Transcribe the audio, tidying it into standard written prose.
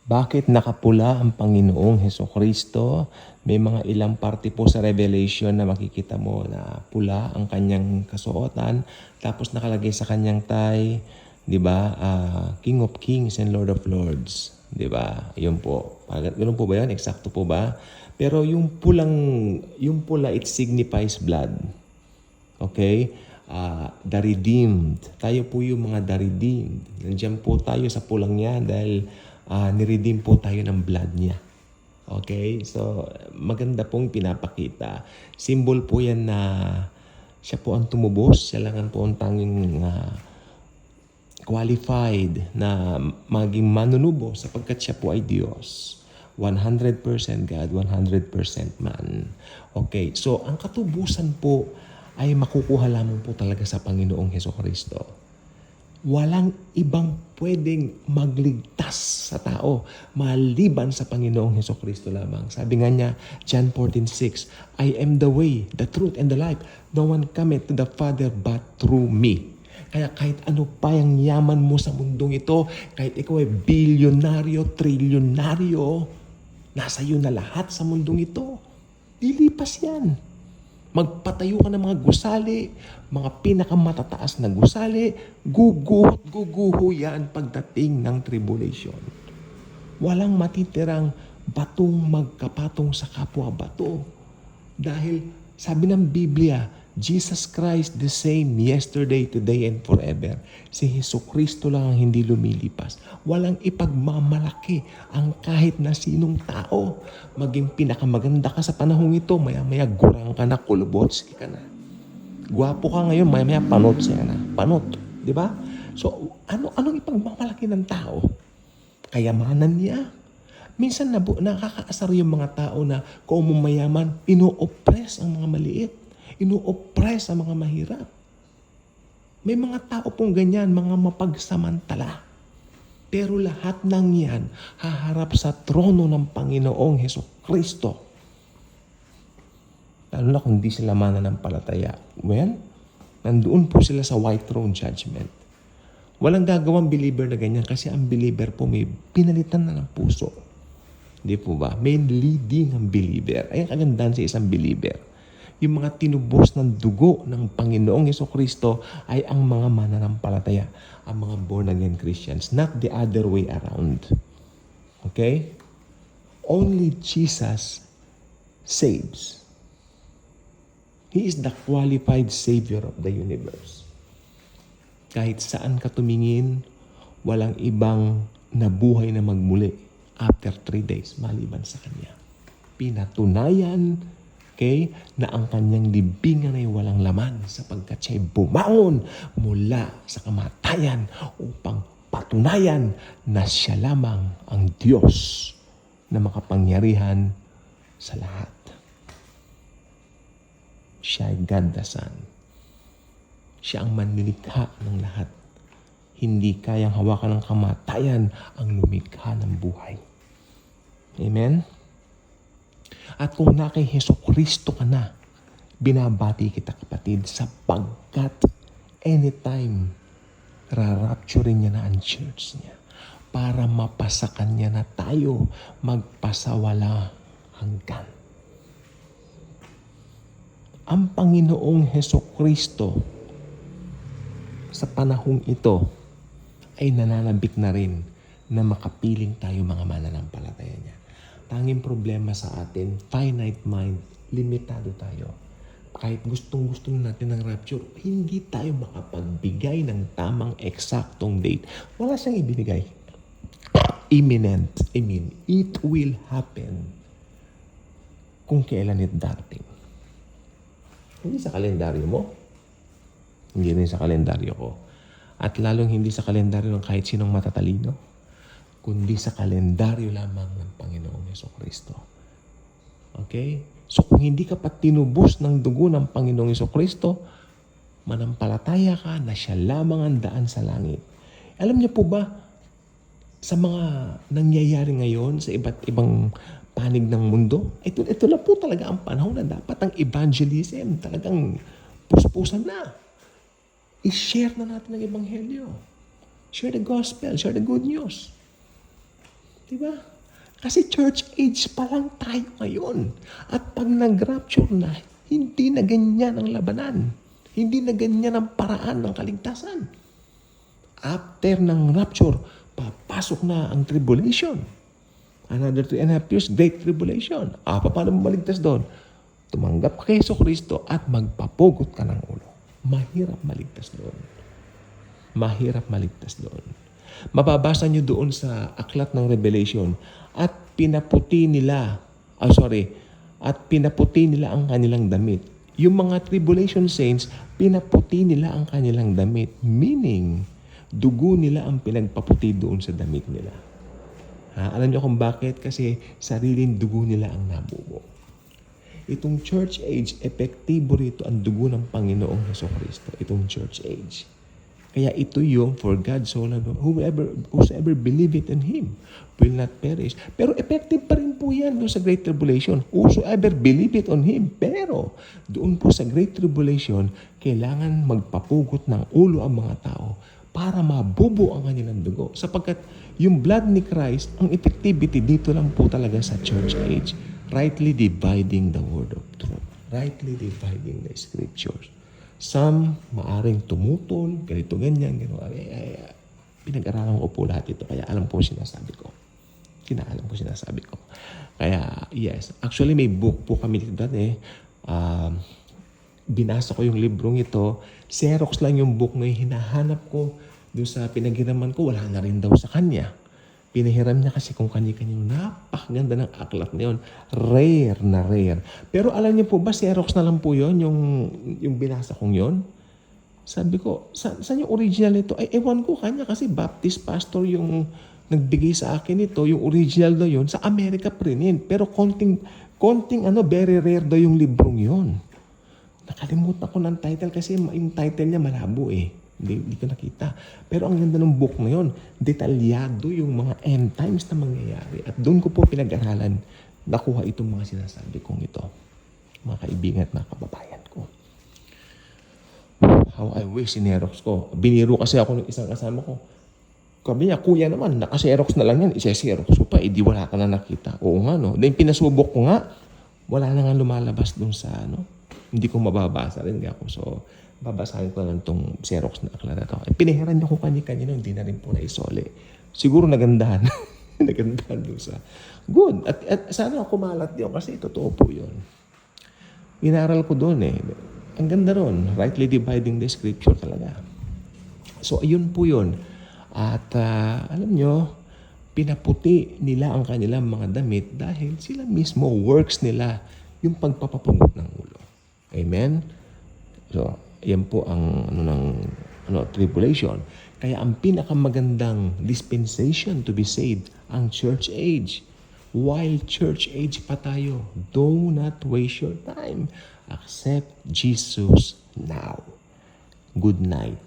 Bakit nakapula ang Panginoong Hesukristo? May mga ilang parte po sa Revelation na makikita mo na pula ang kanyang kasuotan. Tapos nakalagay sa kanyang tie, di ba? King of Kings and Lord of Lords. Di ba? Yun po. Ganun po ba yun? Eksakto po ba? Pero yung pula, it signifies blood. Okay? The redeemed. Tayo po yung mga the redeemed. Nandiyan po tayo sa pulang yan dahil niredeem po tayo ng blood niya. Okay? So, maganda pong pinapakita. Symbol po yan na siya po ang tumubos. Siya lang po ang tanging qualified na maging manunubo sapagkat siya po ay Diyos. 100% God, 100% man. Okay, so ang katubusan po ay makukuha lamang po talaga sa Panginoong Hesukristo. Walang ibang pwedeng magligtas sa tao maliban sa Panginoong Hesukristo lamang. Sabi nga niya, John 14:6, I am the way, the truth, and the life. No one cometh to the Father but through me. Kaya kahit ano pa yung yaman mo sa mundong ito, kahit ikaw ay bilyonaryo, trilyonaryo, nasa iyo na lahat sa mundong ito. Lilipas yan. Magpatayo ka ng mga gusali, mga pinakamatataas na gusali, guguho yan pagdating ng tribulation. Walang matitirang batong magkapatong sa kapwa bato. Dahil sabi ng Biblia, Jesus Christ the same yesterday, today, and forever. Si Hesukristo lang ang hindi lumilipas. Walang ipagmamalaki ang kahit na sinong tao. Maging pinakamaganda ka sa panahong ito, maya-maya gurang ka na, kulubotski ka na. Gwapo ka ngayon, maya-maya panot siya na. Panot, di ba? So, anong ipagmamalaki ng tao? Kayamanan niya. Minsan nakakaasar yung mga tao na kung mayaman, ino-oppress ang mga maliit. Ino-oppress ang mga mahirap. May mga tao pong ganyan, mga mapagsamantala. Pero lahat ng yan haharap sa trono ng Panginoong Hesukristo. Lalo na kung di sila mananampalataya. Well, nandoon po sila sa white throne judgment. Walang gagawang believer na ganyan kasi ang believer po may pinalitan na ng puso. Di po ba? May leading ang believer. Ay, kagandahan sa isang believer. Yung mga tinubos ng dugo ng Panginoong Hesukristo ay ang mga mananampalataya, ang mga born-again Christians, not the other way around. Okay? Only Jesus saves. He is the qualified Savior of the universe. Kahit saan ka tumingin, walang ibang nabuhay na magmuli after 3 days maliban sa Kanya. Pinatunayan na ang kanyang libingan ay walang laman sapagkat siya'y bumangon mula sa kamatayan upang patunayan na siya lamang ang Diyos na makapangyarihan sa lahat. Siya ay God the Son. Siya ang manlilikha ng lahat. Hindi kayang hawakan ng kamatayan ang lumikha ng buhay. Amen? At kung na kay Hesukristo ka na, binabati kita kapatid sapagkat anytime rarapturein niya na ang church niya para mapasakan niya na tayo magpasawala hanggan. Ang Panginoong Hesukristo sa panahong ito ay nananabik na rin na makapiling tayo mga mananampalataya niya. Tanging problema sa atin, finite mind, limitado tayo. Kahit gustong-gusto natin ng rapture, hindi tayo makapagbigay ng tamang eksaktong date. Wala siyang ibinigay. Imminent. It will happen kung kailan it dating. Hindi sa kalendaryo mo. Hindi rin sa kalendaryo ko. At lalong hindi sa kalendaryo ng kahit sinong matatalino, kundi sa kalendaryo lamang ng Panginoong Hesukristo. Okay? So kung hindi ka pa tinubos ng dugo ng Panginoong Hesukristo, manampalataya ka na siya lamang ang daan sa langit. Alam niyo po ba, sa mga nangyayari ngayon sa iba't ibang panig ng mundo, ito na po talaga ang panahon na dapat ang evangelism talagang puspusan na. I-share na natin ang ebanghelyo. Share the gospel, share the good news. Diba? Kasi church age pa lang tayo ngayon. At pag nag-rapture na, hindi na ganyan ang labanan. Hindi na ganyan ang paraan ng kaligtasan. After ng rapture, papasok na ang tribulation. Another 3.5 years, great tribulation. Paano mo maligtas doon? Tumanggap ka kay Jesucristo at magpapugot ka ng ulo. Mahirap maligtas doon. Mahirap maligtas doon. Mababasa nyo doon sa aklat ng Revelation at pinaputi nila ang kanilang damit. Yung mga tribulation saints, pinaputi nila ang kanilang damit. Meaning, dugo nila ang pinagpaputi doon sa damit nila. Alam niyo kung bakit? Kasi sariling dugo nila ang nabubo. Itong church age, epektibo rito ang dugo ng Panginoong Jesucristo. Itong church age. Kaya ito yung for God so loved, whosoever believeth in Him will not perish. Pero effective pa rin po yan doon sa Great Tribulation. Whosoever believeth on Him. Pero doon po sa Great Tribulation, kailangan magpapugot ng ulo ang mga tao para mabubo ang kanilang dugo. Sapagkat yung blood ni Christ, ang effectivity dito lang po talaga sa church age. Rightly dividing the word of truth. Rightly dividing the scriptures. Some maaring tumutol, ganito, ganyan, gano'n. Pinag-aralan ko po lahat ito, kaya alam ko sinasabi ko. Kaya, yes. Actually, may book po kami dito dati. Binasa ko yung librong ito. Xerox lang yung book na hinahanap ko. Doon sa pinaghiraman ko, wala na rin daw sa kanya. Pinahiram niya kasi kung kanya-kanyang napakaganda ng aklat na yun. Rare na rare. Pero alam niyo po ba, Xerox na lang po yun, yung binasa kong yun? Sabi ko, saan yung original nito? Ay, ewan ko kanya kasi Baptist pastor yung nagbigay sa akin ito. Yung original daw yun, sa America print. Pero konting very rare daw yung librong yun. Nakalimutan ko ng title kasi yung title niya malabo eh. Hindi ko nakita. Pero ang ganda ng book na yun, detalyado yung mga end times na mangyayari. At doon ko po pinag-aralan, nakuha itong mga sinasabi kong ito. Mga kaibigan at mga kababayan ko. How I wish sinerox ko. Biniro kasi ako ng isang kasama ko. Sabi niya, kuya naman, naka-xerox na lang yan. Isa-xerox ko pa, di wala ka na nakita. Oo nga, no? Then pinasubok ko nga, wala na nga lumalabas doon sa, hindi ko mababasa rin ako. So, babasahin ko lang itong Xerox na akla na ito. Pinahiran niyo kung kanya-kanya hindi na rin po naisole. Siguro nagandahan. Nagandahan doon sa good. At sana kumalat yun kasi totoo po yun. Inaral ko doon eh. Ang ganda ron. Rightly dividing the scripture talaga. So, ayun po yun. At alam nyo, pinaputi nila ang kanilang mga damit dahil sila mismo, works nila, yung pagpapapugot ng ulo. Amen? So, yan po ang tribulation. Kaya ang pinakamagandang dispensation to be saved, ang church age. While church age pa tayo, do not waste your time. Accept Jesus now. Good night.